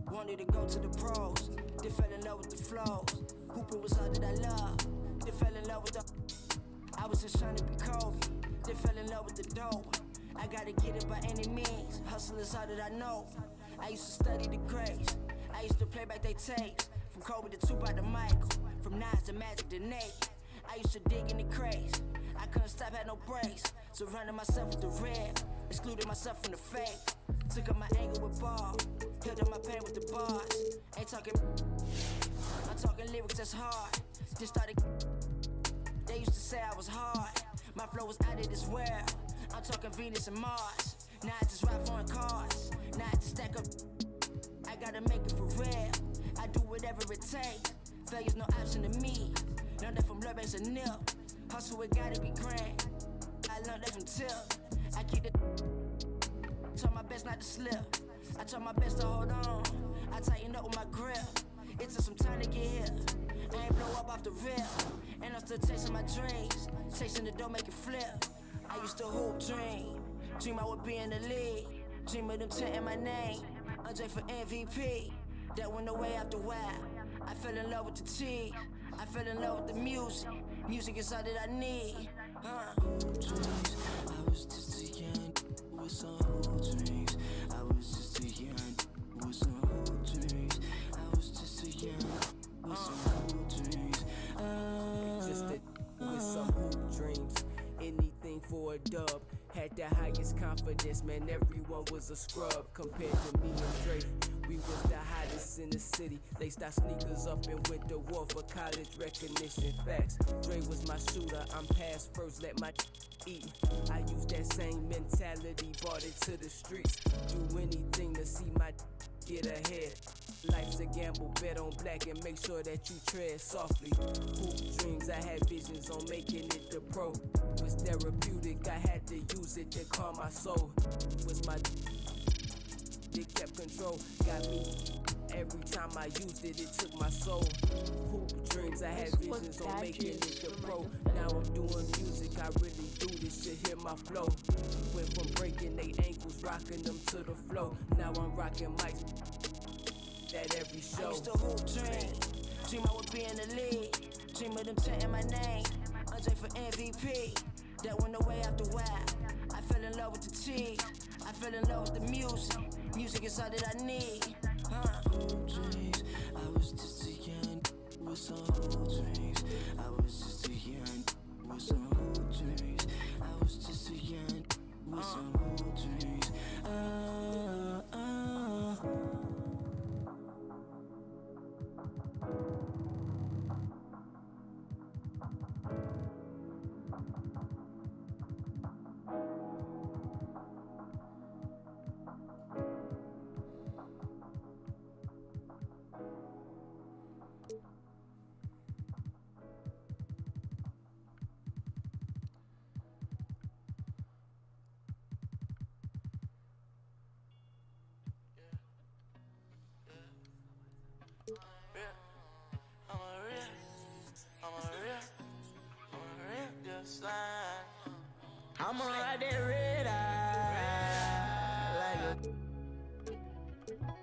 Wanted to go to the pros, they fell in love with the flows. Hooping was all that I love, they fell in love with the. I was just trying to be Kobe, they fell in love with the dough. I gotta get it by any means, hustle is all that I know. I used to study the grades, I used to play back they tapes. From Kobe to Tupac to Michael, from Nas to Magic to Nate. I used to dig in the crates, I couldn't stop, had no brakes. Surrounding myself with the red, excluded myself from the fake. Took up my anger with ball, healed up my pain with the bars. Ain't talking, I'm talking lyrics that's hard. Just started, they used to say I was hard. My flow was out of this world. I'm talking Venus and Mars. Now I just ride foreign cars. Now I just stack up, I gotta make it for real. I do whatever it takes. Failure's no option to me. Learned that from Lord Banks and Nip. Hustle, it gotta be grand. I learned that from Tip. I keep the, try my best not to slip. I try my best to hold on. I tighten up with my grip. It took some time to get here. I ain't blow up off the rip. And I'm still chasing my dreams. Chasing the dough, make it flip. I used to hoop, dream I would be in the league. Dream of them chanting my name. Andre for MVP. That went away after a while. I fell in love with the T. I fell in love with the music. Music is all that I need. Dreams. I was just a young with some whole dreams. I was just a young with some whole dreams. I was just a young with some whole dreams. Just a with some hoop dreams. Anything for a dub. Had the highest confidence, man, everyone was a scrub. Compared to me and Dre, we was the hottest in the city. Laced our sneakers up and went to war for college recognition. Facts, Dre was my shooter, I'm pass first, let my eat. I used that same mentality, brought it to the streets. Do anything to see my get ahead. Life's a gamble, bet on black and make sure that you tread softly. Hoop dreams, I had visions on making it the pro. Was therapeutic, I had to use it to calm my soul. Was my it kept control, got me. Every time I used it, it took my soul. Hoop dreams, I had visions on making it the pro. Now I'm doing music, I really do this shit, hear my flow. Went from breaking they ankles, rocking them to the flow. Now I'm rocking mics at every show. I used to hoop, dream I would be in the league. Dream of them chanting my name. Andre for MVP. That went away after a while. I fell in love with the T. I fell in love with the music. Music is all that I need. Whole dreams. I was just a young with some whole dreams. I was just a young with some whole dreams. I was just a young with some whole dreams. I'ma ride that red eye like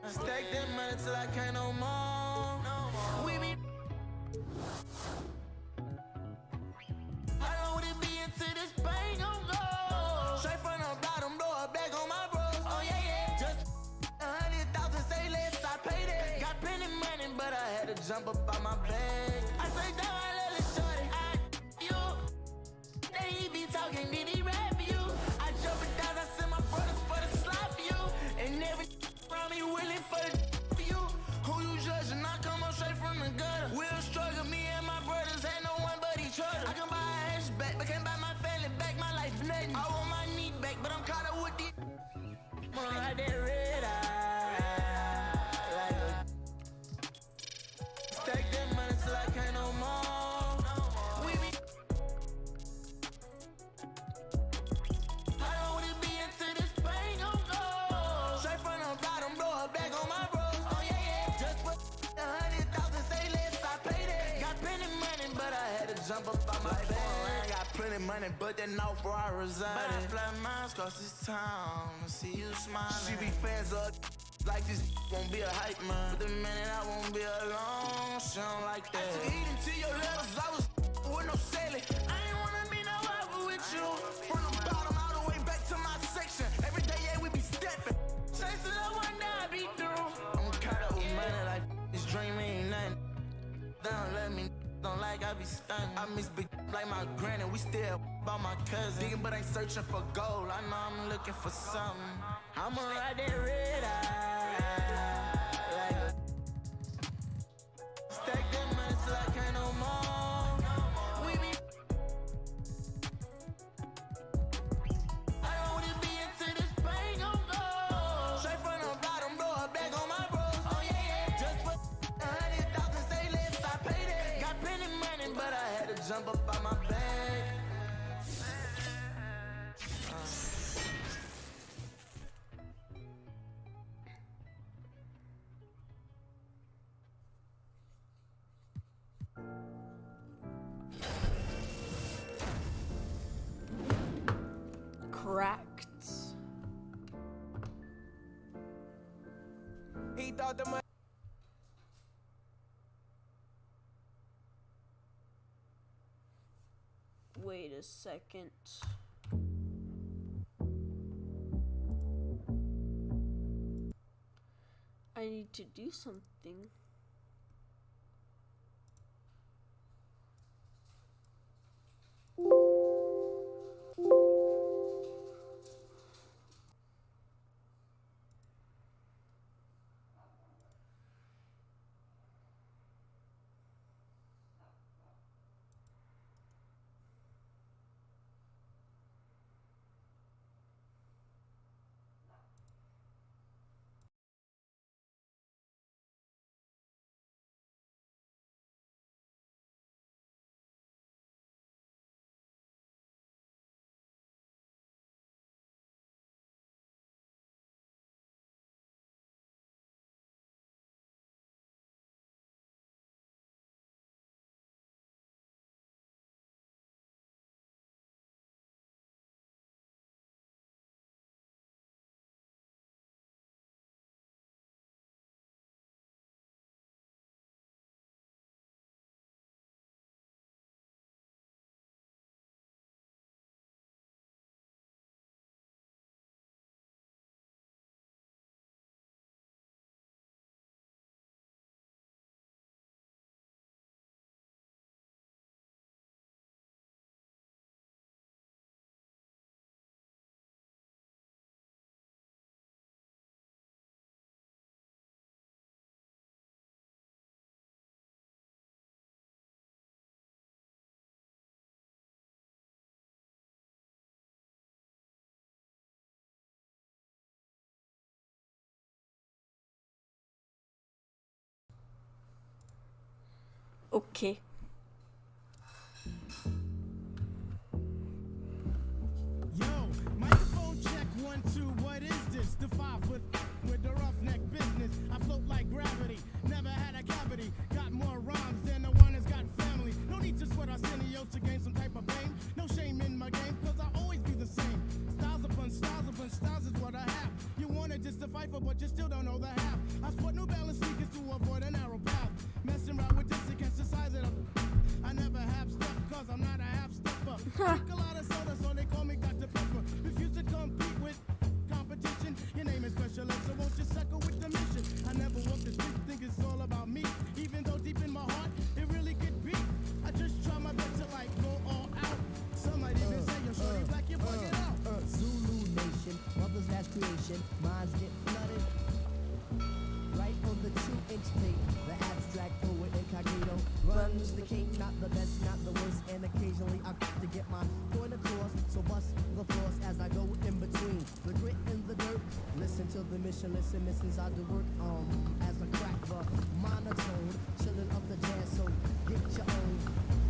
a stack that money till I can't no more. We be I know what it be until this bang gon' go. Straight from the bottom, blow a bag on my bros. Oh yeah, yeah. Just 100,000, say less, I paid it. Got plenty money, but I had to jump up on my bag. I say down, I let it shorty. Then he be talking, did he rap you? I jump it down, I send my brothers for the slap for you. And every around me willing for the for you. Who you judging? I come up straight from the gutter. We'll struggle, me and my brothers ain't no jump up on my bed. I got plenty money, but then off where I reside. But I fly miles across this town to see you smiling. She be fans of like this won't be a hype man. For the minute I won't be alone, she don't like that. I took heat into your letters, I was with no sailing. I ain't wanna be no rival with you. From the bottom all the way back to my section. Every day, yeah, we be stepping. Chasing the one that I be through. I'm caught up with money like this dream ain't nothing. Don't let me, don't like I be stunning. I miss big like my granny, we still about my cousin. Digging but ain't searching for gold, I know I'm looking for something. I'ma ride that red eye like a stack that money till I can't no more. We be I don't wanna be into this pain, gon' go straight from the bottom, blow a bag on my bros. Oh yeah, yeah. Just for 100,000, say less, I paid it. Got plenty money, but I had to jump up on my bag. Cracked. He thought the money. Wait a second. I need to do something. Okay. Yo, microphone check 1, 2. What is this? The 5 foot with the roughneck business. I float like gravity. Never had a cavity. Got more rhymes than the one that's got family. No need to sweat Arsenio to gain some type of fame. No shame in my game, cause I always be the same. Styles upon styles upon styles is what I have. You wanna just to fight for, but you still don't know the half. I sport New Balance sneakers to avoid a narrow path. Messing around with this against the size of the I never have step cause I'm not a half stepper. Drink a lot of soda so they call me Dr. Pepper. Refuse to compete with competition. Your name is special ed, so won't you suckle with the mission? I never walk the street, think it's all about me. Even though deep in my heart, it really could be. I just try my best to like go all out. Some might even say you're shorty black, you're bugging out. Zulu Nation, mother's last creation, minds get flooded. Right on the 2-inch tape, the abstract poet incognito runs the cape, not the best, not the worst, and occasionally I to get my point across, so bust the floors as I go in between the grit and the dirt. Listen to the mission, listen, missions I do work as a crack the monotone, chilling up the jazz, so get your own.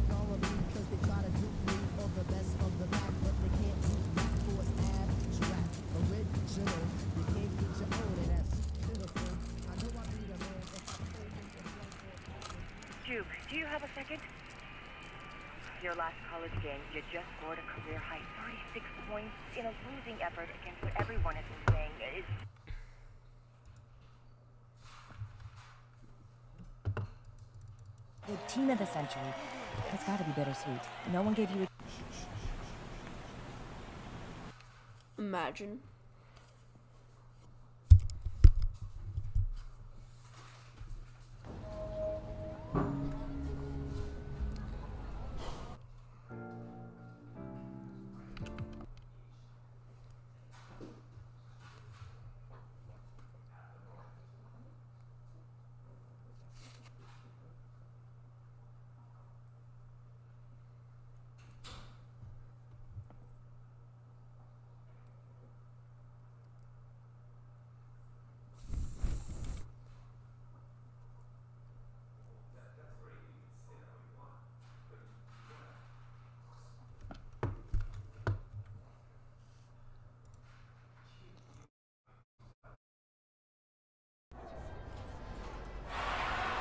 Follow me because they try to dupe me or the best of the back, but they can't do that for abstract, original. You can't get your own, and that's pitiful. I know I need a man if I told you. Juke, do you have a second? your last college game, you just scored a career high 36 points in a losing effort against what everyone has been saying is... The team of the century. It's gotta be bittersweet. No one gave you a... Imagine.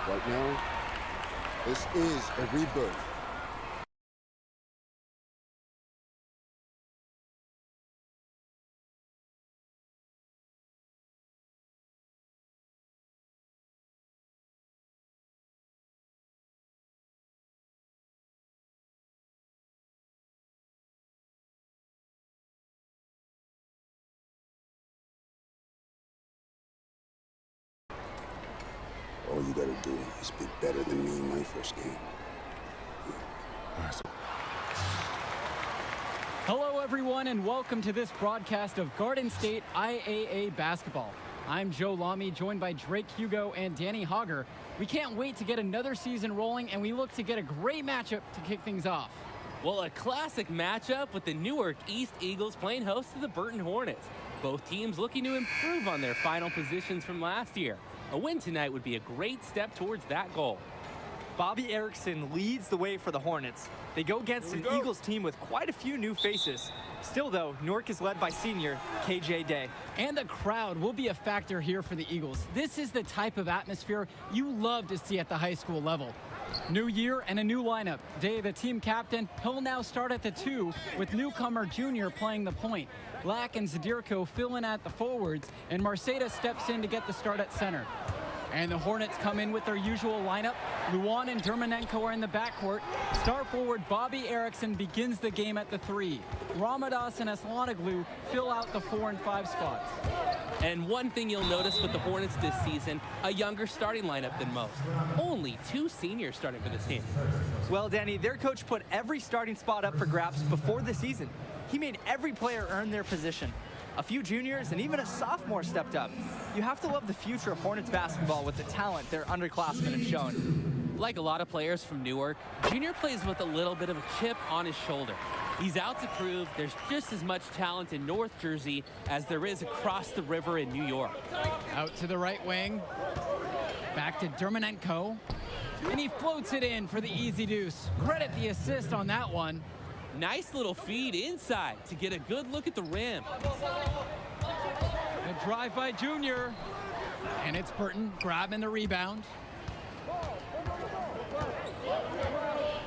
Right now, this is a rebirth. All you gotta do is be better than me in my first game. Hello, everyone, and welcome to this broadcast of Garden State IAA basketball. I'm Joe Lamy, joined by Drake Hugo and Danny Hogger. We can't wait to get another season rolling, and we look to get a great matchup to kick things off. Well, a classic matchup with the Newark East Eagles playing host to the Burton Hornets. Both teams looking to improve on their final positions from last year. A win tonight would be a great step towards that goal. Bobby Erickson leads the way for the Hornets. They go against an Eagles team with quite a few new faces. Still, though, Newark is led by senior KJ Day. And the crowd will be a factor here for the Eagles. This is the type of atmosphere you love to see at the high school level. New year and a new lineup. Day, the team captain, he'll now start at the 2 with newcomer Junior playing the point. Black and Zadirko fill in at the forwards, and Marceda steps in to get the start at center. And the Hornets come in with their usual lineup. Luan and Dermanenko are in the backcourt. Star forward Bobby Erickson begins the game at the 3. Ramadas and Aslanoglu fill out the 4 and 5 spots. And one thing you'll notice with the Hornets this season, a younger starting lineup than most. Only 2 seniors starting for this team. Well, Danny, their coach put every starting spot up for grabs before the season. He made every player earn their position. A few juniors and even a sophomore stepped up. You have to love the future of Hornets basketball with the talent their underclassmen have shown. Like a lot of players from Newark, Junior plays with a little bit of a chip on his shoulder. He's out to prove there's just as much talent in North Jersey as there is across the river in New York. Out to the right wing. Back to Dermanenko. And he floats it in for the easy deuce. Credit the assist on that one. Nice little feed inside to get a good look at the rim. A drive by Junior. And it's Burton grabbing the rebound.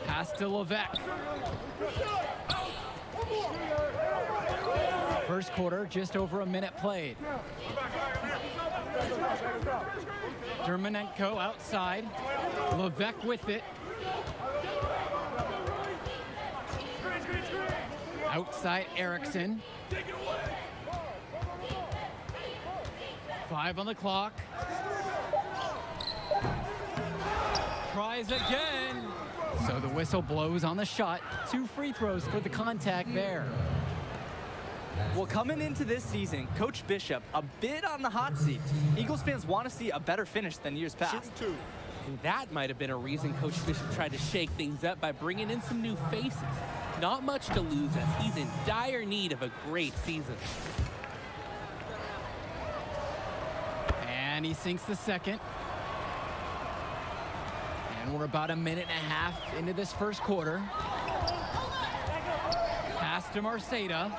Pass to Levesque. First quarter, just over a minute played. Dermanenko outside. Levesque with it. Outside Erickson. 5 on the clock. Tries again. So the whistle blows on the shot. 2 free throws for the contact there. Well, coming into this season, Coach Bishop, a bit on the hot seat. Eagles fans want to see a better finish than years past. And that might have been a reason Coach Bishop tried to shake things up by bringing in some new faces. Not much to lose as he's in dire need of a great season. And he sinks the second. And we're about a minute and a half into this first quarter. Pass to Marceda.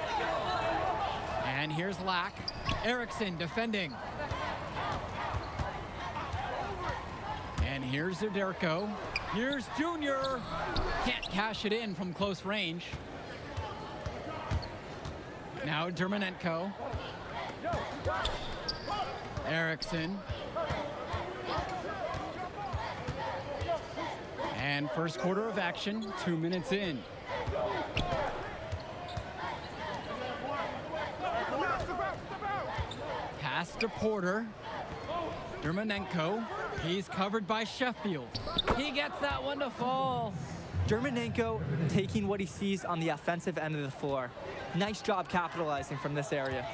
And here's Lack. Erickson defending. And here's Zadirko. Here's Junior. Can't cash it in from close range. Now Dermonenko. Erickson. And first quarter of action, 2 minutes in. Pass to Porter. Dermonenko. He's covered by Sheffield. He gets that one to fall. Dermonenko taking what he sees on the offensive end of the floor. Nice job capitalizing from this area.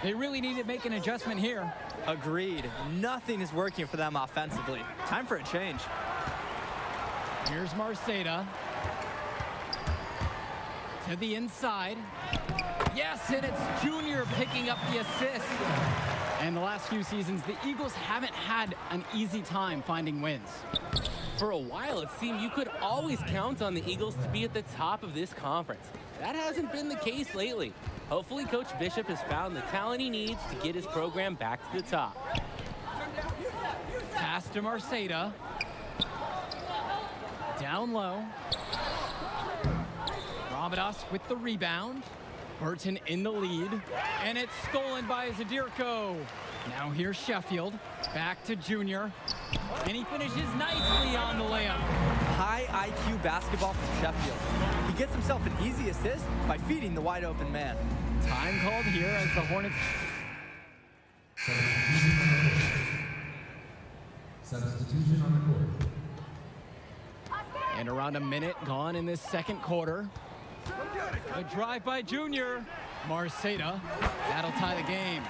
They really need to make an adjustment here. Agreed. Nothing is working for them offensively. Time for a change. Here's Marceda. To the inside. Yes, and it's Junior picking up the assist. And the last few seasons, the Eagles haven't had an easy time finding wins. For a while, it seemed you could always count on the Eagles to be at the top of this conference. That hasn't been the case lately. Hopefully, Coach Bishop has found the talent he needs to get his program back to the top. Pass to Marceda. Down low. Ramadas with the rebound. Burton in the lead. And it's stolen by Zadirko. Now here's Sheffield. Back to Junior. And he finishes nicely on the layup. High IQ basketball from Sheffield. He gets himself an easy assist by feeding the wide open man. Time called here as the Hornets. Substitution on the court. And around a minute gone in this second quarter. A drive by Junior. Marceda. That'll tie the game.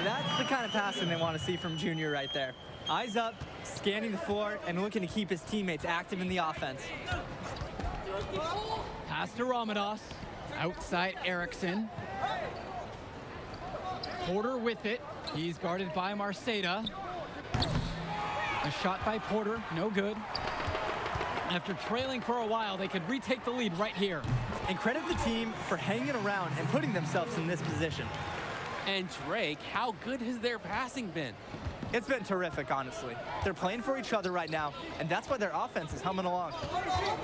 That's the kind of passing they want to see from Junior right there. Eyes up, scanning the floor, and looking to keep his teammates active in the offense. Pass to Ramadas. Outside Erickson. Porter with it. He's guarded by Marceda. A shot by Porter, no good. After trailing for a while, they could retake the lead right here. And credit the team for hanging around and putting themselves in this position. And Drake, how good has their passing been? It's been terrific, honestly. They're playing for each other right now, and that's why their offense is humming along.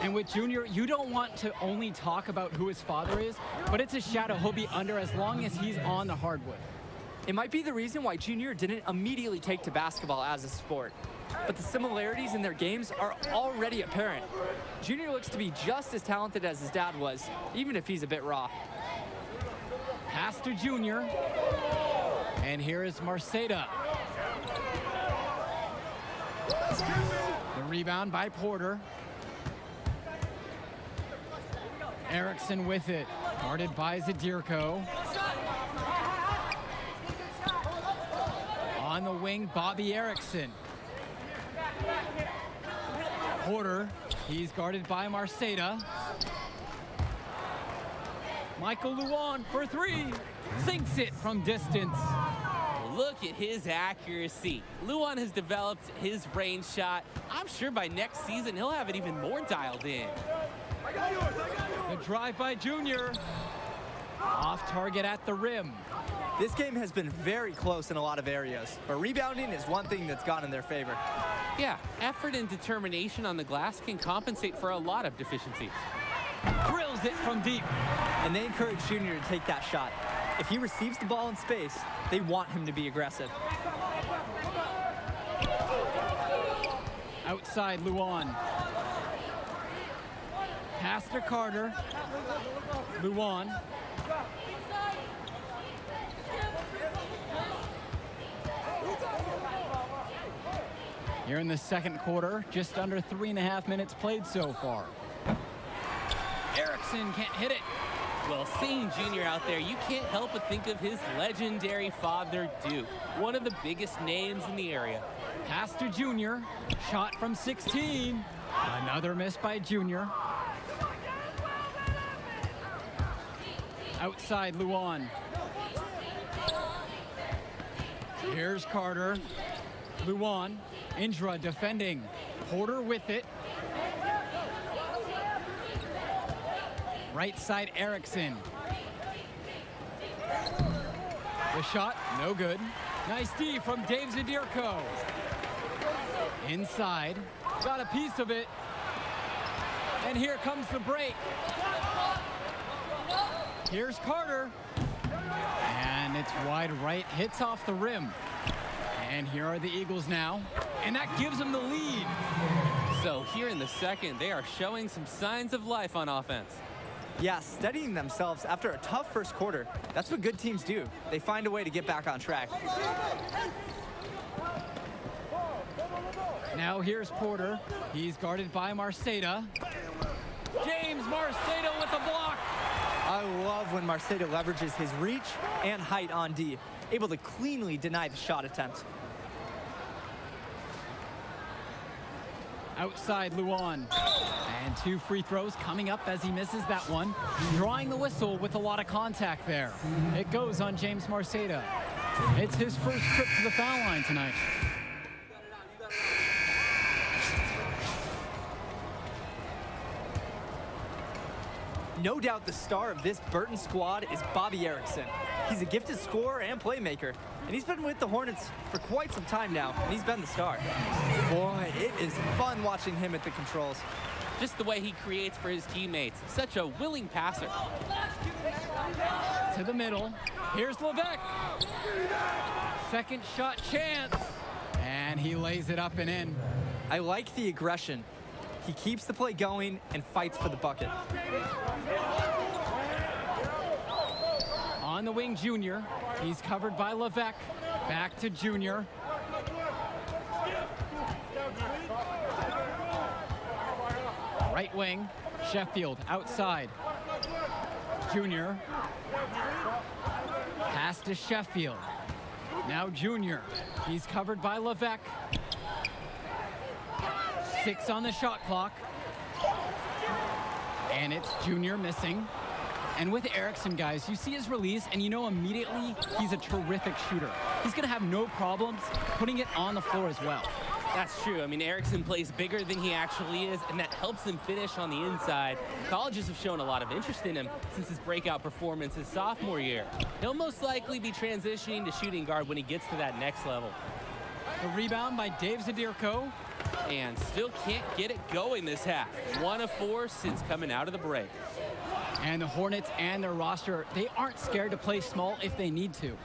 And with Junior, you don't want to only talk about who his father is, but it's a shadow he'll be under as long as he's on the hardwood. It might be the reason why Junior didn't immediately take to basketball as a sport. But the similarities in their games are already apparent. Junior looks to be just as talented as his dad was, even if he's a bit raw. Pass to Junior. And here is Marceda. The rebound by Porter. Erickson with it. Guarded by Zadirko. On the wing, Bobby Erickson. Porter, he's guarded by Marceda. Michael Luan for three. Sinks it from distance. Look at his accuracy. Luan has developed his range shot. I'm sure by next season he'll have it even more dialed in. The drive by Junior. Off target at the rim. This game has been very close in a lot of areas, but rebounding is one thing that's gone in their favor. Yeah, effort and determination on the glass can compensate for a lot of deficiencies. Drills it from deep. And they encourage Junior to take that shot. If he receives the ball in space, they want him to be aggressive. Outside Luan. Pass to Carter. Luan. Here in the second quarter, just under 3.5 minutes played so far. Erickson can't hit it. Well, seeing Junior out there, you can't help but think of his legendary father, Duke, one of the biggest names in the area. Pass to Junior. Shot from 16. Another miss by Junior. Outside Luan. Here's Carter. Luan. Indra defending. Porter with it. Right side Erickson. The shot, no good. Nice D from Dave Zadirko. Inside. got a piece of it. And here comes the break. Here's Carter. And it's wide right, hits off the rim. And here are the Eagles now. And that gives them the lead. So here in the second, they are showing some signs of life on offense. Yeah, steadying themselves after a tough first quarter. That's what good teams do. They find a way to get back on track. Now here's Porter. He's guarded by Marceda. James Marceda with the block. I love when Marceda leverages his reach and height on D, able to cleanly deny the shot attempt. Outside Luan. And 2 free throws coming up as he misses that one. Drawing the whistle with a lot of contact there. It goes on James Marceda. It's his first trip to the foul line tonight. No doubt the star of this Burton squad is Bobby Erickson. He's a gifted scorer and playmaker, and he's been with the Hornets for quite some time now, and he's been the star. Boy, it is fun watching him at the controls. Just the way he creates for his teammates. Such a willing passer. To the middle. Here's Levesque. Second shot chance. And he lays it up and in. I like the aggression. He keeps the play going and fights for the bucket. On the wing, Junior. He's covered by Levesque. Back to Junior. Right wing, Sheffield outside. Junior. Pass to Sheffield. Now Junior. He's covered by Levesque. 6 on the shot clock. And it's Junior missing. And with Erickson, guys, you see his release and you know immediately he's a terrific shooter. He's gonna have no problems putting it on the floor as well. That's true. I mean, Erickson plays bigger than he actually is, and that helps him finish on the inside. Colleges have shown a lot of interest in him since his breakout performance his sophomore year. He'll most likely be transitioning to shooting guard when he gets to that next level. The rebound by Dave Zadirko. And still can't get it going this half. 1 of 4 since coming out of the break. And the Hornets and their roster, they aren't scared to play small if they need to.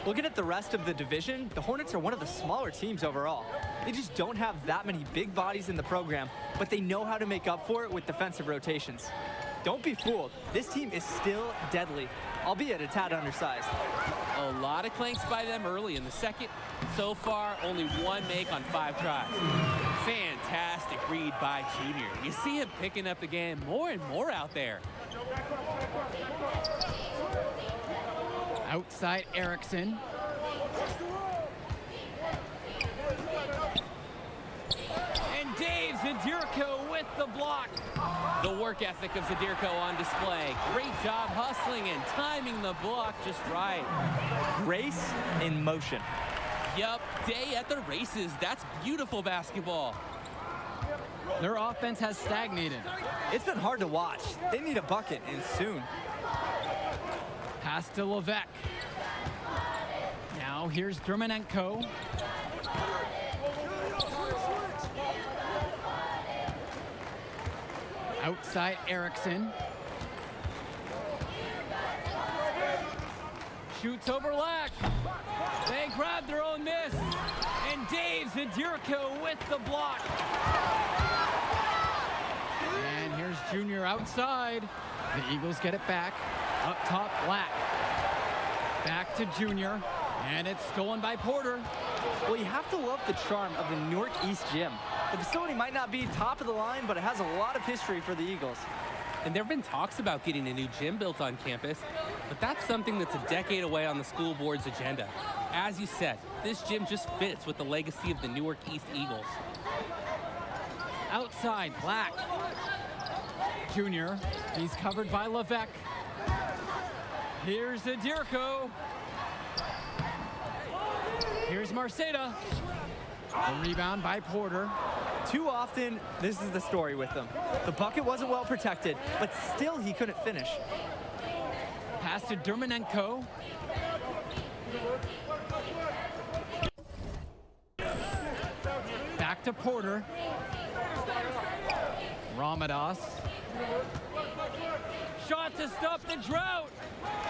Looking at the rest of the division, the Hornets are one of the smaller teams overall. They just don't have that many big bodies in the program, but they know how to make up for it with defensive rotations. Don't be fooled. This team is still deadly, albeit a tad undersized. A lot of clanks by them early in the second. So far, only 1 make on 5 tries. Fantastic read by Junior. You see him picking up the game more and more out there. Outside Erickson. And Dave Zadirko with the block. The work ethic of Zadirko on display. Great job hustling and timing the block just right. Race in motion. Yup, day at the races. That's beautiful basketball. Their offense has stagnated. It's been hard to watch. They need a bucket, and soon. Pass to Levesque. Now here's Dermanenko. Outside Erickson. Shoots over Lack. They grab their own miss. And Dave Zadirko with the block. And here's Junior outside. The Eagles get it back. Up top, Lack. Back to Junior. And it's stolen by Porter. Well, you have to love the charm of the Newark East Gym. The facility might not be top of the line, but it has a lot of history for the Eagles. And there have been talks about getting a new gym built on campus, but that's something that's a decade away on the school board's agenda. As you said, this gym just fits with the legacy of the Newark East Eagles. Outside, Black. Junior, he's covered by Levesque. Here's Zadirko. Here's Marceda. A rebound by Porter. Too often, this is the story with them. The bucket wasn't well protected, but still he couldn't finish. Pass to Dermanenko. Back to Porter. Ramadas. Shot to stop the drought.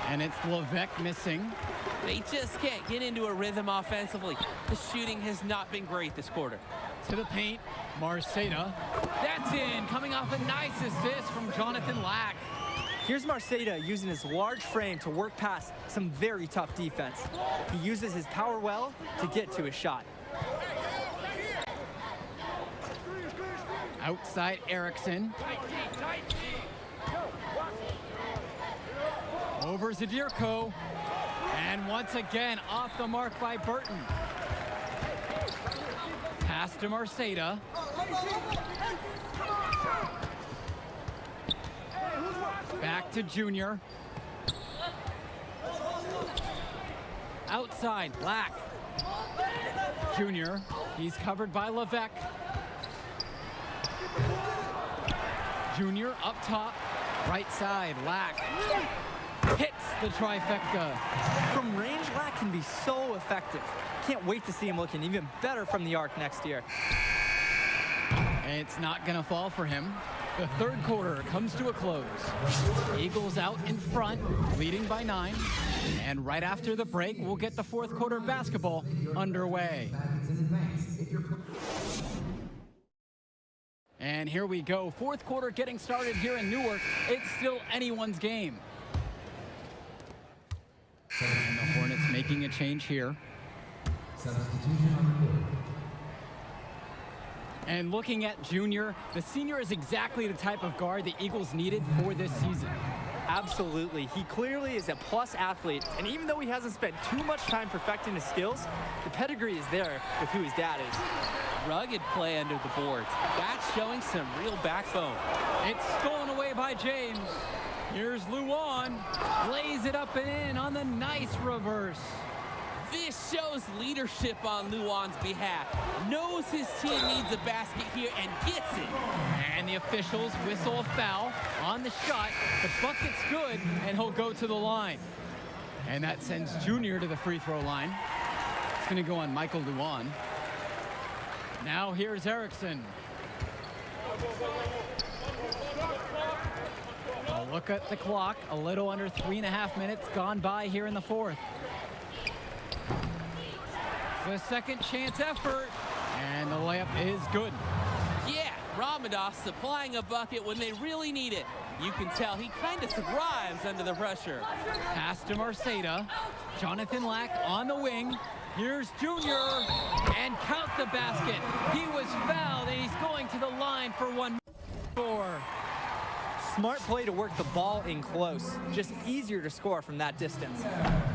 And it's Levesque missing. They just can't get into a rhythm offensively. The shooting has not been great this quarter. To the paint, Marceda. That's in, coming off a nice assist from Jonathan Lack. Here's Marceda using his large frame to work past some very tough defense. He uses his power well to get to his shot. Outside Erickson. Over Zadirko. And once again, off the mark by Burton. Pass to Marceda. Back to Junior. Outside, Lack. Junior, he's covered by Levesque. Junior up top, right side, Lack. Hits the trifecta. From range, Lack can be so effective. Can't wait to see him looking even better from the arc next year. It's not gonna fall for him. The third quarter comes to a close. Eagles out in front, leading by 9. And right after the break, we'll get the fourth quarter basketball underway. And here we go. Fourth quarter getting started here in Newark. It's still anyone's game. And the Hornets making a change here. Substitution on the court. And looking at Junior, the senior is exactly the type of guard the Eagles needed for this season. Absolutely. He clearly is a plus athlete, and even though he hasn't spent too much time perfecting his skills, the pedigree is there with who his dad is. Rugged play under the boards. That's showing some real backbone. It's stolen away by James. Here's Luan. Lays it up and in on the nice reverse. This shows leadership on Luan's behalf. Knows his team needs a basket here and gets it. And the officials whistle a foul on the shot. The bucket's good, and he'll go to the line. And that sends Junior to the free throw line. It's going to go on Michael Luan. Now here's Erickson. A look at the clock. A little under 3.5 minutes gone by here in the fourth. The second chance effort, and the layup is good. Yeah, Ramadas supplying a bucket when they really need it. You can tell he kind of thrives under the pressure. Pass to Marceda. Jonathan Lack on the wing. Here's Junior, and count the basket. He was fouled, and he's going to the line for 1-4. Smart play to work the ball in close. Just easier to score from that distance.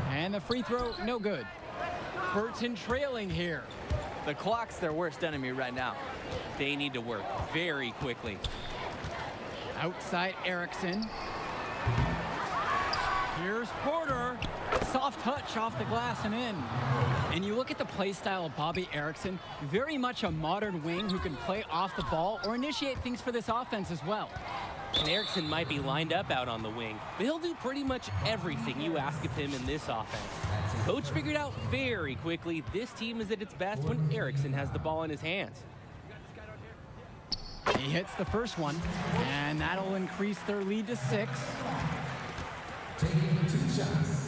And the free throw, no good. Burton trailing here. The clock's their worst enemy right now. They need to work very quickly. Outside Erickson. Here's Porter. Soft touch off the glass and in. And you look at the play style of Bobby Erickson, very much a modern wing who can play off the ball or initiate things for this offense as well. And Erickson might be lined up out on the wing, but he'll do pretty much everything you ask of him in this offense. Coach figured out very quickly this team is at its best when Erickson has the ball in his hands. He hits the first one, and that'll increase their lead to 6. Taking 2 shots.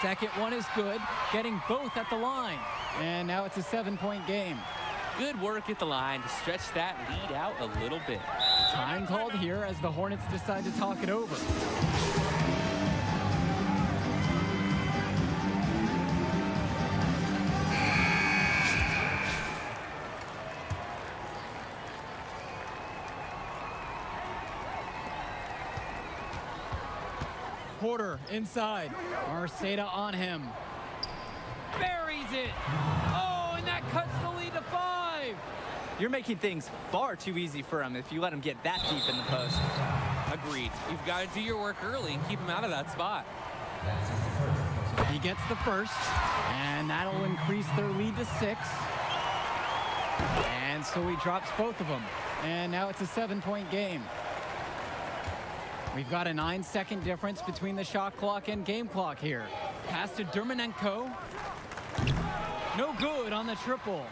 Second one is good, getting both at the line. And now it's a 7-point game. Good work at the line to stretch that lead out a little bit. Time called here as the Hornets decide to talk it over. Porter inside. Marceda on him. Buries it. Oh, and that cuts the lead to 5. You're making things far too easy for him if you let him get that deep in the post. Agreed. You've got to do your work early and keep him out of that spot. He gets the first, and that'll increase their lead to 6. And so he drops both of them. And now it's a 7-point game. We've got a 9-second difference between the shot clock and game clock here. Pass to Dermanenko. No good on the triple.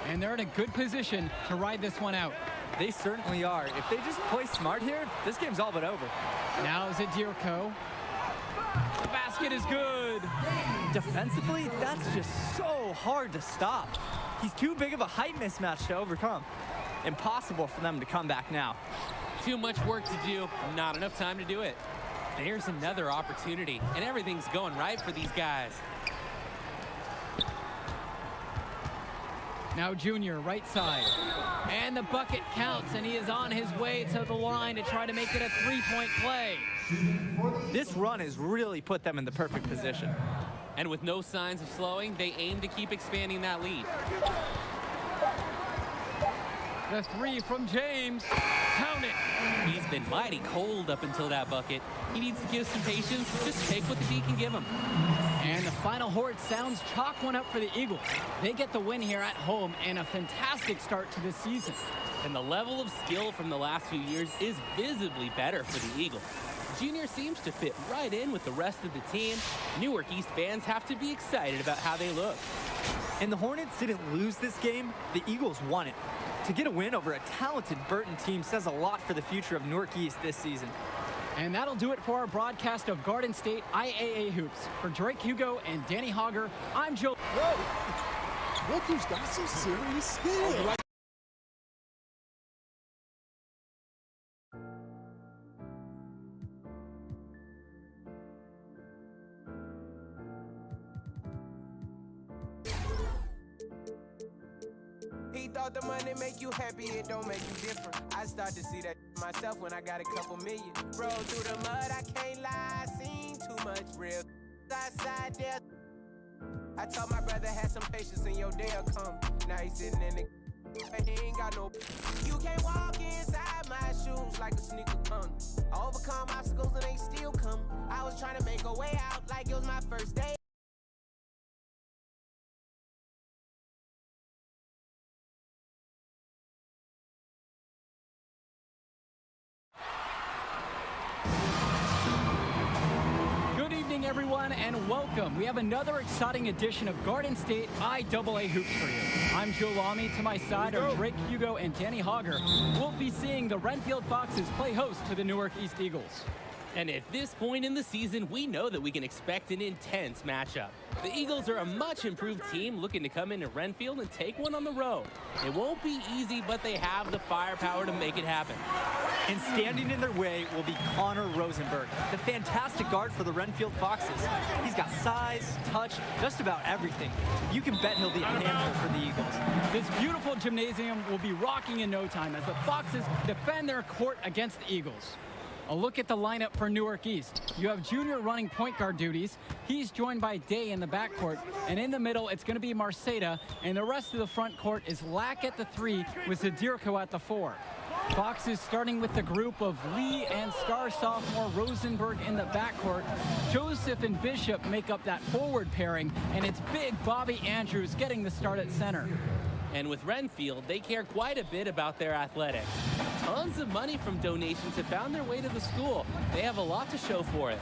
And they're in a good position to ride this one out. They certainly are. If they just play smart here, this game's all but over. Now Zadirko. The basket is good. Defensively, that's just so hard to stop. He's too big of a height mismatch to overcome. Impossible for them to come back now. Too much work to do, not enough time to do it. There's another opportunity, and everything's going right for these guys. Now Junior, right side. And the bucket counts, and he is on his way to the line to try to make it a three-point play. This run has really put them in the perfect position. And with no signs of slowing, they aim to keep expanding that lead. The three from James. Count it. He's been mighty cold up until that bucket. He needs to give some patience. Just take what the D can give him. And the final horde sounds chalk one up for the Eagles. They get the win here at home and a fantastic start to the season. And the level of skill from the last few years is visibly better for the Eagles. Junior seems to fit right in with the rest of the team. Newark East fans have to be excited about how they look. And the Hornets didn't lose this game, the Eagles won it. To get a win over a talented Burton team says a lot for the future of Newark East this season. And that'll do it for our broadcast of Garden State IAA Hoops. For Drake Hugo and Danny Hogger, I'm Joe. Whoa! Look who's got some serious skill. He thought the money make you happy, it don't make you different. I start to see that myself when I got a couple million. Roll through the mud, I can't lie, I seen too much real outside there. I told my brother had some patience and your day'll come. Now he's sitting in the and he ain't got no. You can't walk inside my shoes like a sneaker come. I overcome obstacles and they still come. I was trying to make a way out like it was my first day. Everyone, and welcome. We have another exciting edition of Garden State IAA Hoops for you. I'm Joe Lamy. To my side are Drake Hugo and Danny Hogger. We'll be seeing the Renfield Foxes play host to the Newark East Eagles. And at this point in the season, we know that we can expect an intense matchup. The Eagles are a much improved team looking to come into Renfield and take one on the road. It won't be easy, but they have the firepower to make it happen. And standing in their way will be Connor Rosenberg, the fantastic guard for the Renfield Foxes. He's got size, touch, just about everything. You can bet he'll be a handful for the Eagles. This beautiful gymnasium will be rocking in no time as the Foxes defend their court against the Eagles. A look at the lineup for Newark East. You have Junior running point guard duties. He's joined by Day in the backcourt. And in the middle, it's going to be Marceda. And the rest of the front court is Lack at the 3 with Zadirko at the 4. Foxes starting with the group of Lee and star sophomore Rosenberg in the backcourt. Joseph and Bishop make up that forward pairing. And it's big Bobby Andrews getting the start at center. And with Renfield, they care quite a bit about their athletics. Tons of money from donations have found their way to the school. They have a lot to show for it.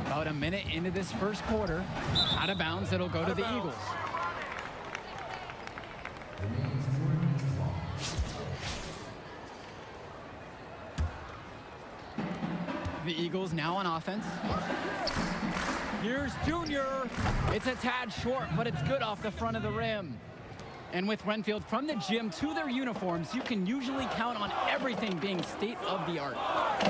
About a minute into this first quarter, out of bounds, it'll go to the Eagles. The Eagles now on offense. Here's Junior. It's a tad short, but it's good off the front of the rim. And with Renfield from the gym to their uniforms, you can usually count on everything being state of the art.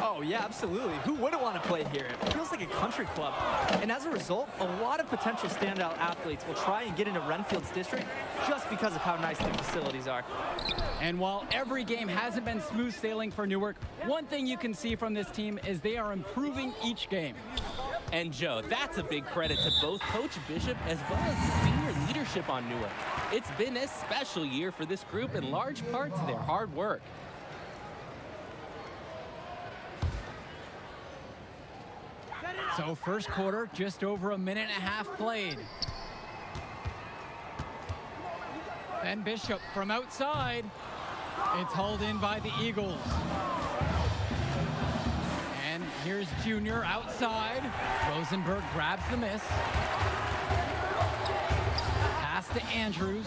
Oh yeah, absolutely. Who wouldn't want to play here? It feels like a country club. And as a result, a lot of potential standout athletes will try and get into Renfield's district just because of how nice the facilities are. And while every game hasn't been smooth sailing for Newark, one thing you can see from this team is they are improving each game. And Joe, that's a big credit to both Coach Bishop as well as the senior leadership on Newark. It's been a special year for this group in large part to their hard work. So first quarter, just over a minute and a half played. Then Bishop from outside. It's hauled in by the Eagles. And here's Junior outside. Rosenberg grabs the miss. to Andrews.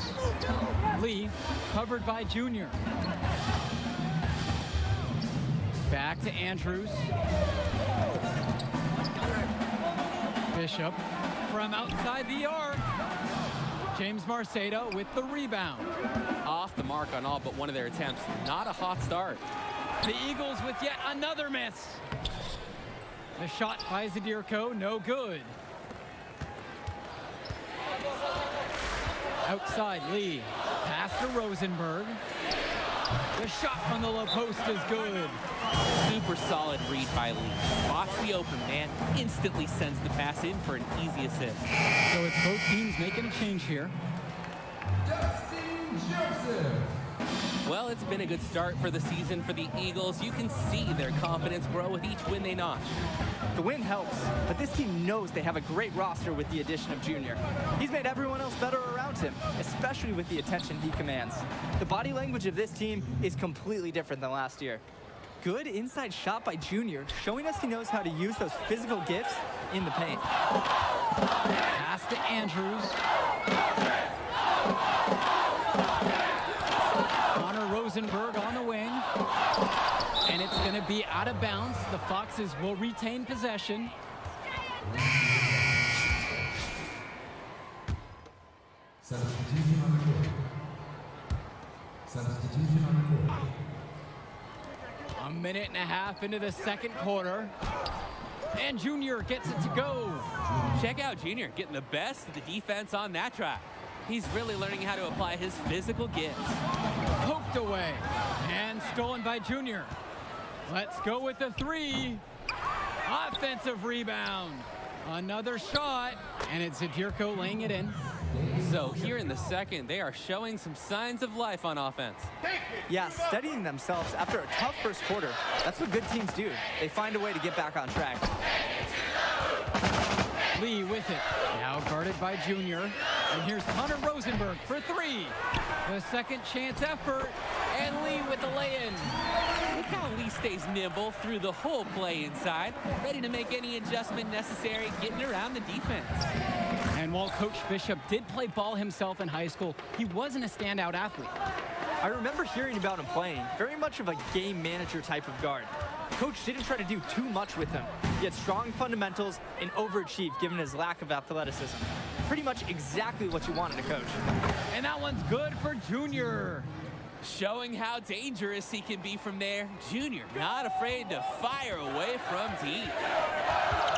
Lee covered by Junior. Back to Andrews. Bishop from outside the arc. James Marceda with the rebound. Off the mark on all but one of their attempts. Not a hot start. The Eagles with yet another miss. The shot by Zadirko, no good. Outside Lee, pass to Rosenberg. The shot from the low post is good. Super solid read by Lee. Spots the open man, instantly sends the pass in for an easy assist. So it's both teams making a change here. Justin Joseph. Well, it's been a good start for the season for the Eagles. You can see their confidence grow with each win they notch. The win helps, but this team knows they have a great roster with the addition of Junior. He's made everyone else better around him, especially with the attention he commands. The body language of this team is completely different than last year. Good inside shot by Junior, showing us he knows how to use those physical gifts in the paint. Pass to Andrews. Connor Rosenberg on the wing. And it's going to be out of bounds. The Foxes will retain possession. Substitution on the court. Substitution on the court. A minute and a half into the second quarter. And Junior gets it to go. Check out Junior getting the best of the defense on that track. He's really learning how to apply his physical gifts. Poked away and stolen by Junior. Let's go with the three. Offensive rebound. Another shot, and it's Zadirko laying it in. So here in the second, they are showing some signs of life on offense. Yeah, steadying themselves after a tough first quarter. That's what good teams do. They find a way to get back on track. Lee with it. Now guarded by Junior. And here's Connor Rosenberg for three. The second chance effort. And Lee with the lay-in. Look how Lee stays nimble through the whole play inside, ready to make any adjustment necessary, getting around the defense. And while Coach Bishop did play ball himself in high school, he wasn't a standout athlete. I remember hearing about him playing, very much of a game manager type of guard. Coach didn't try to do too much with him. He had strong fundamentals and overachieved given his lack of athleticism. Pretty much exactly what you wanted a coach. And that one's good for Junior. Showing how dangerous he can be from there. Junior not afraid to fire away from deep.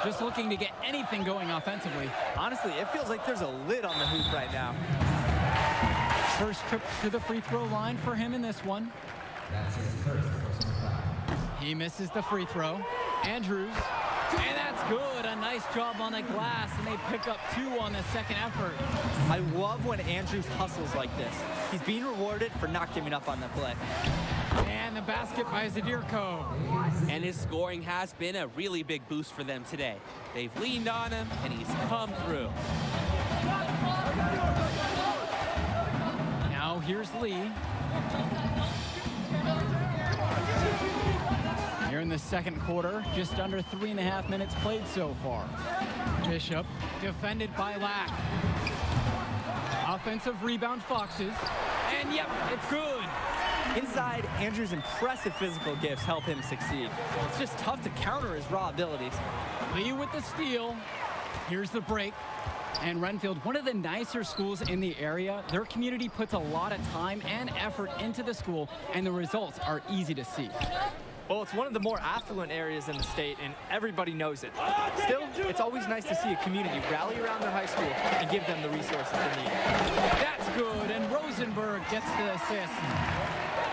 Just looking to get anything going offensively. Honestly, it feels like there's a lid on the hoop right now. First trip to the free throw line for him in this one. That's his first personal foul. He misses the free throw. Andrews, and that's good. A nice job on the glass, and they pick up two on the second effort. I love when Andrews hustles like this. He's being rewarded for not giving up on the play. And the basket by Zadirko. And his scoring has been a really big boost for them today. They've leaned on him, and he's come through. Now here's Lee. Here in the second quarter, just under 3.5 minutes played so far. Bishop defended by Lack. Offensive rebound Foxes. And yep, it's good. Inside, Andrews' impressive physical gifts help him succeed. It's just tough to counter his raw abilities. Lee with the steal. Here's the break. And Renfield, one of the nicer schools in the area, their community puts a lot of time and effort into the school, and the results are easy to see. Well, it's one of the more affluent areas in the state, and everybody knows it. Still, it's always nice to see a community rally around their high school and give them the resources they need. That's good, and Rosenberg gets the assist.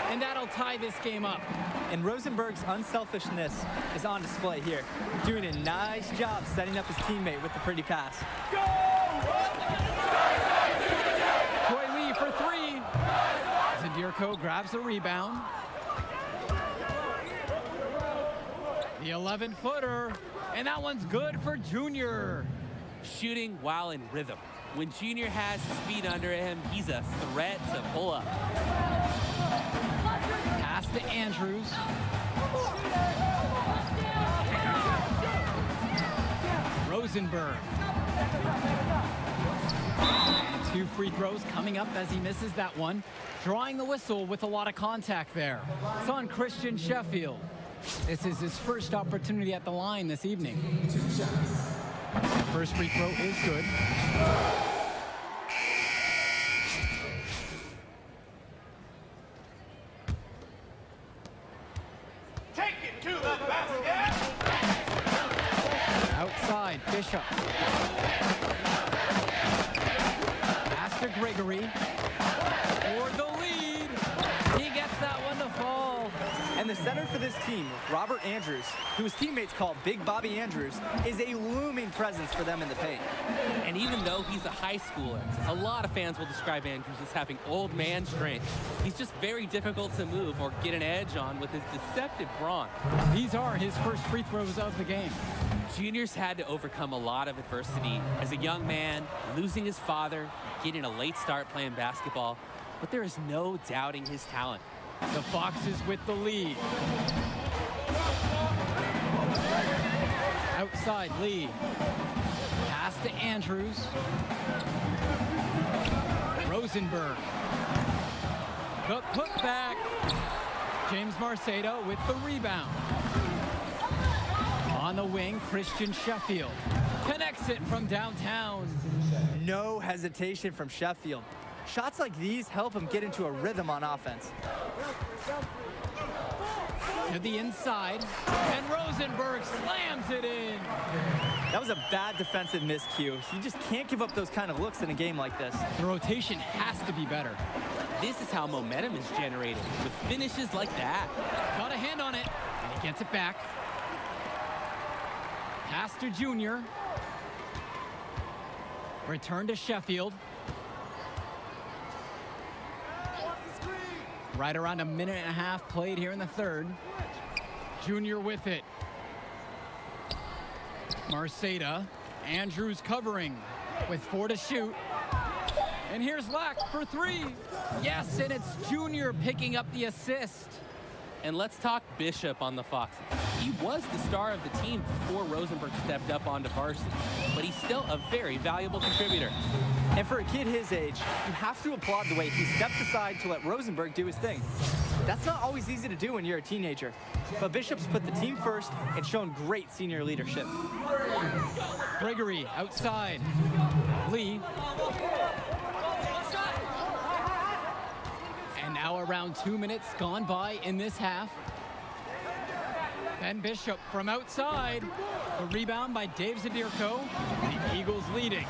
And that'll tie this game up. And Rosenberg's unselfishness is on display here, doing a nice job setting up his teammate with the pretty pass. Troy Lee for three. Zadirko grabs the rebound. The 11-footer, and that one's good for Junior. Shooting while in rhythm. When Junior has his feet under him, he's a threat to pull up. Pass to Andrews. Rosenberg. And 2 free throws coming up as he misses that one. Drawing the whistle with a lot of contact there. It's on Christian Sheffield. This is his first opportunity at the line this evening. First free throw is good. Take it to the basket. Outside, Bishop. Pass to Gregory. For the lead. He gets that one to fall. And the center for this team, Robert Andrews, who his teammates call Big Bobby Andrews, is a looming presence for them in the paint. And even though he's a high schooler, a lot of fans will describe Andrews as having old man strength. He's just very difficult to move or get an edge on with his deceptive brawn. These are his first free throws of the game. Junior's had to overcome a lot of adversity as a young man, losing his father, getting a late start playing basketball, but there is no doubting his talent. The Foxes with the lead. Outside, Lee. Pass to Andrews. Rosenberg. The putback. James Marceda with the rebound. On the wing, Christian Sheffield. Connects it from downtown. No hesitation from Sheffield. Shots like these help him get into a rhythm on offense. To the inside, and Rosenberg slams it in. That was a bad defensive miscue. You just can't give up those kind of looks in a game like this. The rotation has to be better. This is how momentum is generated, with finishes like that. Got a hand on it, and he gets it back. Pass to Junior. Return to Sheffield. Right around a minute and a half played here in the third. Junior with it. Marceda. Andrews covering with 4 to shoot. And here's Lack for 3. Yes, and it's Junior picking up the assist. And let's talk Bishop on the Foxes. He was the star of the team before Rosenberg stepped up onto varsity, but he's still a very valuable contributor. And for a kid his age, you have to applaud the way he stepped aside to let Rosenberg do his thing. That's not always easy to do when you're a teenager, but Bishop's put the team first and shown great senior leadership. Gregory outside. Lee. And now around 2 minutes gone by in this half. Ben Bishop from outside. The rebound by Dave Zadirko. The Eagles leading.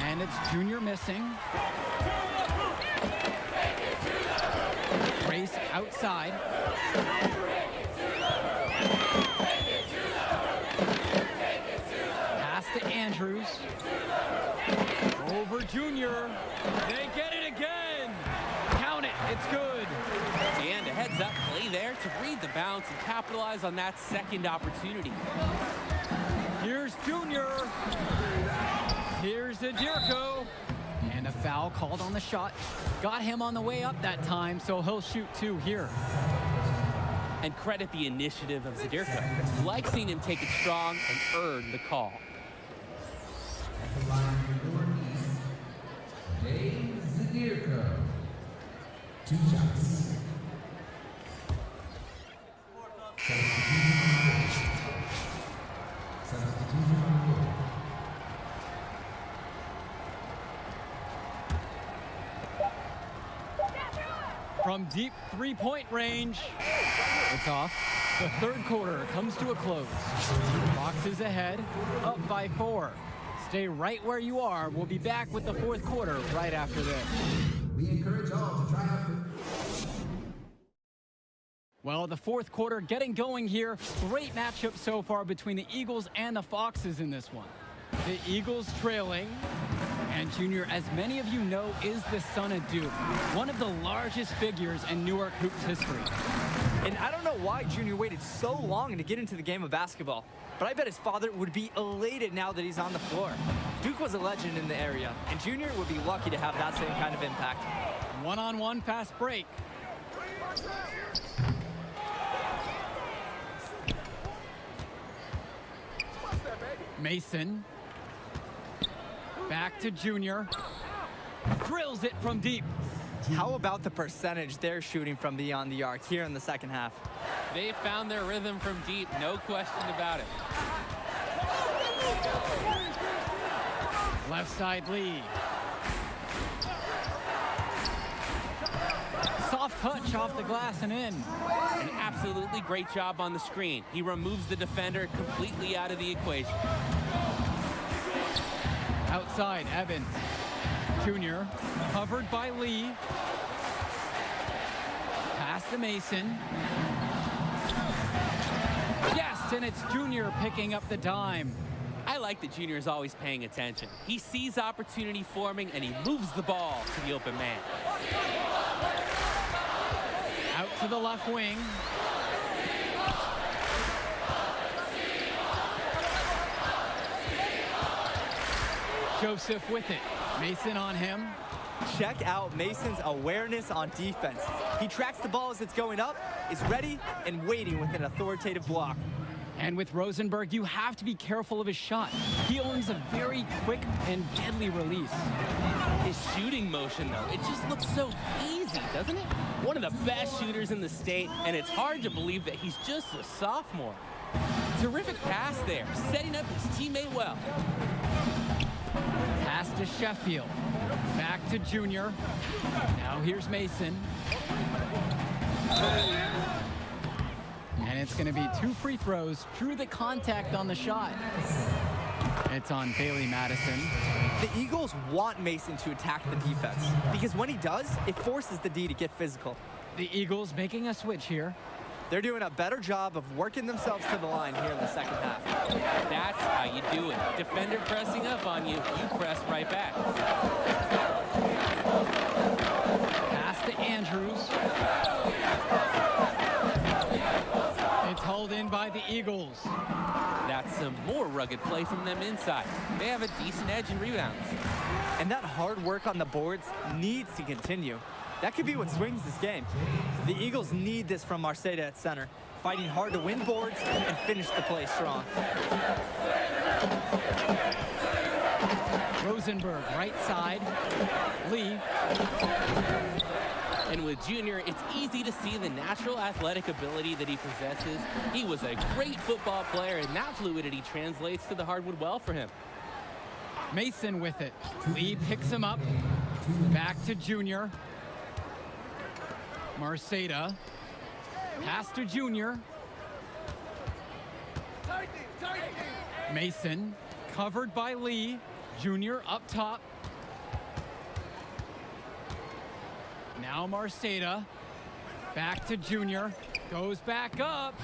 And it's Junior missing. Race outside. Pass to Andrews. Over Junior. They get it again. Count it. It's good. And a heads-up play there to read the bounce and capitalize on that second opportunity. Here's Junior. Here's Zadirko. And a foul called on the shot. Got him on the way up that time, so he'll shoot 2 here. And credit the initiative of Zadirko. Like seeing him take it strong and earn the call. At the line for Northeast, Dave Zadirko. 2 shots. Substitution on the court. From deep 3-point range, it's off. The third quarter comes to a close. Foxes ahead, up by 4. Stay right where you are. We'll be back with the fourth quarter right after this. We encourage all to try out for... Well, the fourth quarter getting going here. Great matchup so far between the Eagles and the Foxes in this one. The Eagles trailing. And Junior, as many of you know, is the son of Duke, one of the largest figures in Newark Hoops history. And I don't know why Junior waited so long to get into the game of basketball, but I bet his father would be elated now that he's on the floor. Duke was a legend in the area, and Junior would be lucky to have that same kind of impact. One-on-one fast break. Mason. Back to Junior. Drills it from deep. How about the percentage they're shooting from beyond the arc here in the second half? They found their rhythm from deep, no question about it. Left side Lee. Soft touch off the glass and in. An absolutely great job on the screen. He removes the defender completely out of the equation. Outside, Evans. Junior, covered by Lee. Pass to Mason. Yes, and it's Junior picking up the dime. I like that Junior is always paying attention. He sees opportunity forming and he moves the ball to the open man. Out to the left wing. Joseph with it. Mason on him. Check out Mason's awareness on defense. He tracks the ball as it's going up, is ready, and waiting with an authoritative block. And with Rosenberg, you have to be careful of his shot. He owns a very quick and deadly release. His shooting motion, though, it just looks so easy, doesn't it? One of the best shooters in the state, and it's hard to believe that he's just a sophomore. Terrific pass there, setting up his teammate well. Pass to Sheffield. Back to Junior. Now here's Mason. And it's going to be 2 free throws. Drew the contact on the shot. It's on Bailey Madison. The Eagles want Mason to attack the defense because when he does, it forces the D to get physical. The Eagles making a switch here. They're doing a better job of working themselves to the line here in the second half. That's how you do it. Defender pressing up on you, you press right back. Pass to Andrews. It's hauled in by the Eagles. That's some more rugged play from them inside. They have a decent edge in rebounds. And that hard work on the boards needs to continue. That could be what swings this game. The Eagles need this from Marceda at center, fighting hard to win boards and finish the play strong. Rosenberg, right side. Lee. And with Junior, it's easy to see the natural athletic ability that he possesses. He was a great football player, and that fluidity translates to the hardwood well for him. Mason with it. Lee picks him up. Back to Junior. Marceda. Pass to Junior. Mason. Covered by Lee. Junior up top. Now Marceda. Back to Junior. Goes back up.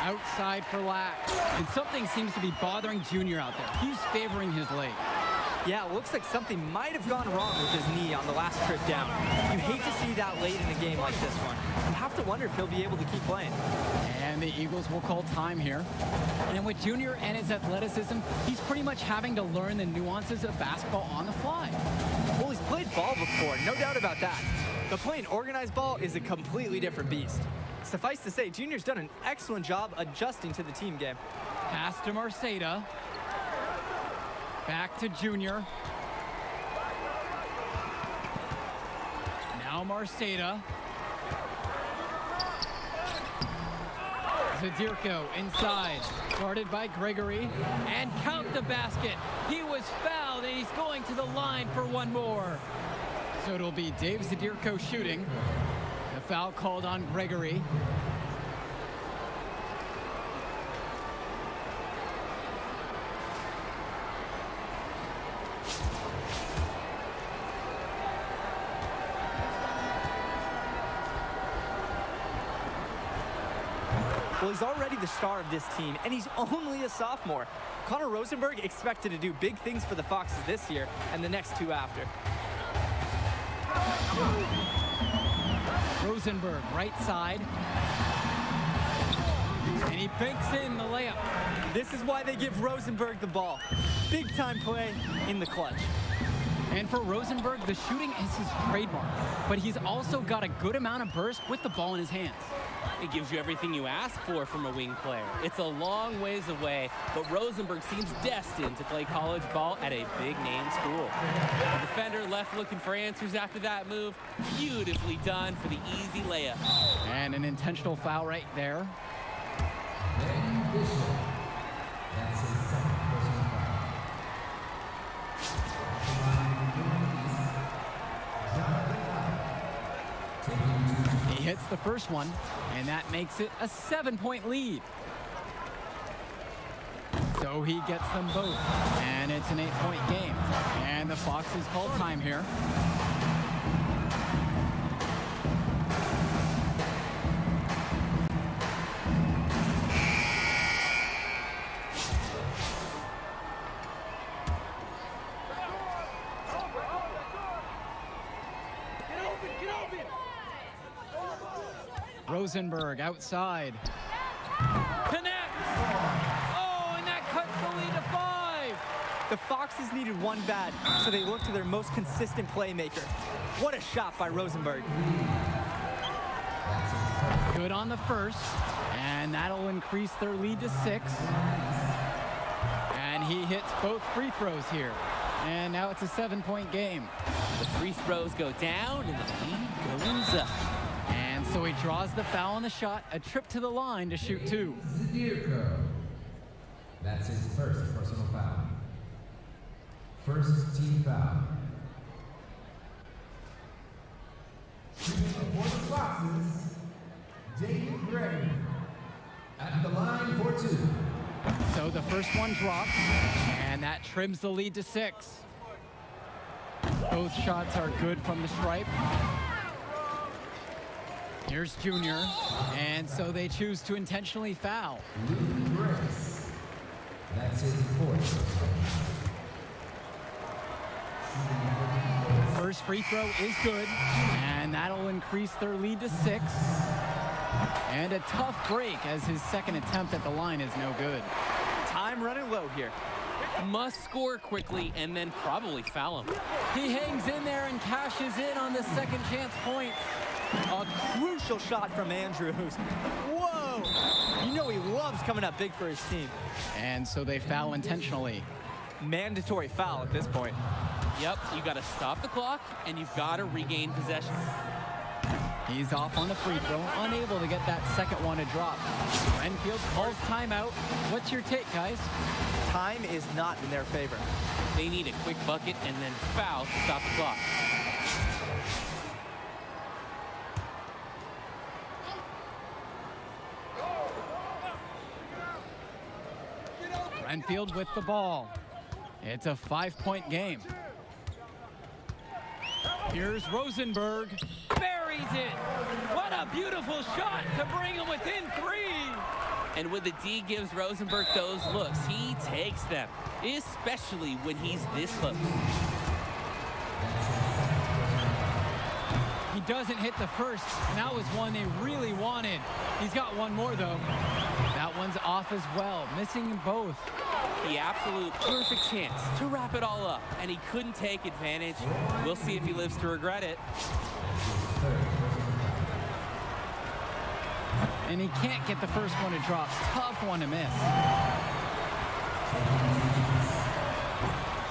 Outside for Lack. And something seems to be bothering Junior out there. He's favoring his leg. Yeah, it looks like something might have gone wrong with his knee on the last trip down. You hate to see that late in a game like this one. You have to wonder if he'll be able to keep playing. And the Eagles will call time here. And with Junior and his athleticism, he's pretty much having to learn the nuances of basketball on the fly. Well, he's played ball before, no doubt about that. But playing organized ball is a completely different beast. Suffice to say, Junior's done an excellent job adjusting to the team game. Pass to Marceda. Back to Junior. Now Marceda. Zadirko inside, guarded by Gregory, and count the basket. He was fouled, and he's going to the line for one more. So it'll be Dave Zadirko shooting. The foul called on Gregory. Well, he's already the star of this team, and he's only a sophomore. Connor Rosenberg expected to do big things for the Foxes this year and the next 2 after. Rosenberg, right side. And he banks in the layup. This is why they give Rosenberg the ball. Big time play in the clutch. And for Rosenberg, the shooting is his trademark, but he's also got a good amount of burst with the ball in his hands. It gives you everything you ask for from a wing player. It's a long ways away, but Rosenberg seems destined to play college ball at a big-name school. The defender left looking for answers after that move. Beautifully done for the easy layup. And an intentional foul right there. Ben Bishop. That's his second personal foul. He hits the first one, and that makes it a 7-point lead. So he gets them both, and it's an 8-point game. And the Foxes call time here. Rosenberg outside. Connects! Oh, and that cuts the lead to 5. The Foxes needed one bad, so they looked to their most consistent playmaker. What a shot by Rosenberg. Good on the first, and that'll increase their lead to 6. And he hits both free throws here. And now it's a 7-point game. The free throws go down, and the lead goes up. And so he draws the foul on the shot, a trip to the line to shoot 2. Zadirko. That's his first personal foul. First team foul. Shooting for the Foxes, David Gray. At the line for 2. So the first one drops, and that trims the lead to 6. Both shots are good from the stripe. Here's Junior, and so they choose to intentionally foul. Luke Grace. That's his fourth. First free throw is good, and that'll increase their lead to 6. And a tough break as his second attempt at the line is no good. Time running low here. Must score quickly and then probably foul him. He hangs in there and cashes in on the second chance point. A crucial shot from Andrews. Whoa! You know he loves coming up big for his team. And so they foul intentionally. Mandatory foul at this point. Yep, you got to stop the clock, and you've got to regain possession. He's off on the free throw, unable to get that second one to drop. Renfield calls timeout. What's your take, guys? Time is not in their favor. They need a quick bucket and then foul to stop the clock. Renfield with the ball. It's a 5-point game. Here's Rosenberg. Buries it. What a beautiful shot to bring him within 3. And when the D gives Rosenberg those looks, he takes them, especially when he's this close. He doesn't hit the first, and that was one they really wanted. He's got one more, though. That one's off as well, missing both. The absolute perfect chance to wrap it all up, and he couldn't take advantage. We'll see if he lives to regret it. And he can't get the first one to drop. Tough one to miss.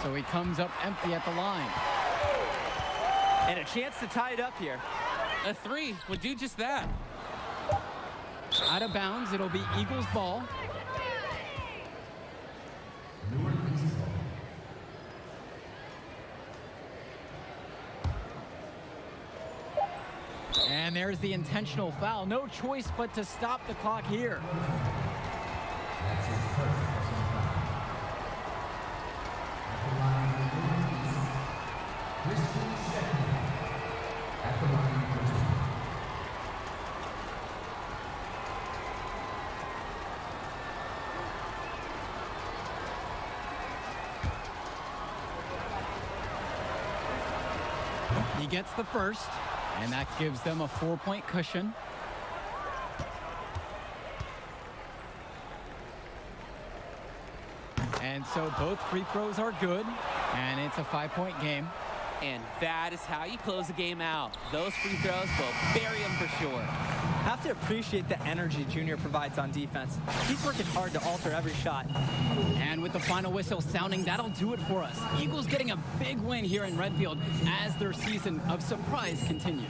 So he comes up empty at the line. And a chance to tie it up here. A 3 would do just that. Out of bounds, it'll be Eagles ball. And there's the intentional foul. No choice but to stop the clock here. That's his first personal foul. At the line for Christian Sheffield. At the line for 2. He gets the first, and that gives them a 4-point cushion. And so both free throws are good, and it's a 5-point game. And that is how you close the game out. Those free throws will bury him for sure. Have to appreciate the energy Junior provides on defense. He's working hard to alter every shot. And with the final whistle sounding, that'll do it for us. Eagles getting a big win here in Redfield as their season of surprise continues.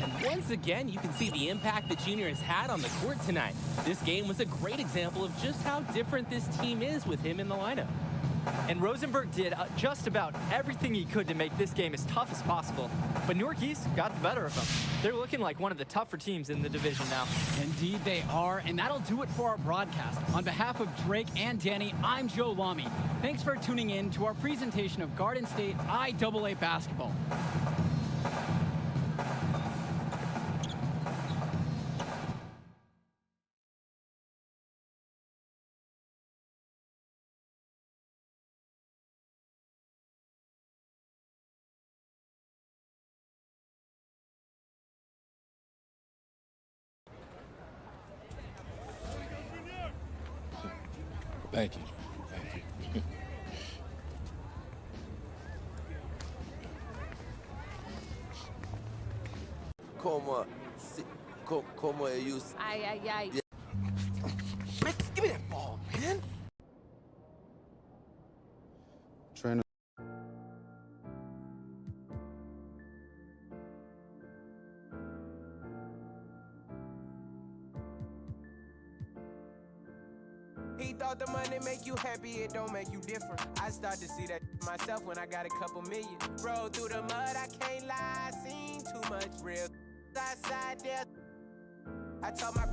And once again, you can see the impact that Junior has had on the court tonight. This game was a great example of just how different this team is with him in the lineup. And Rosenberg did just about everything he could to make this game as tough as possible. But Newark East got the better of them. They're looking like one of the tougher teams in the division now. Indeed they are, and that'll do it for our broadcast. On behalf of Drake and Danny, I'm Joe Lamy. Thanks for tuning in to our presentation of Garden State IAA basketball. Thank you. Thank you. Como you. Ay. Yeah. Man, give me that ball, man. Trainer. He thought the money make you happy, it don't make you different. I start to see that myself when I got a couple million. Roll through the mud, I can't lie, I seen too much real outside there. I told my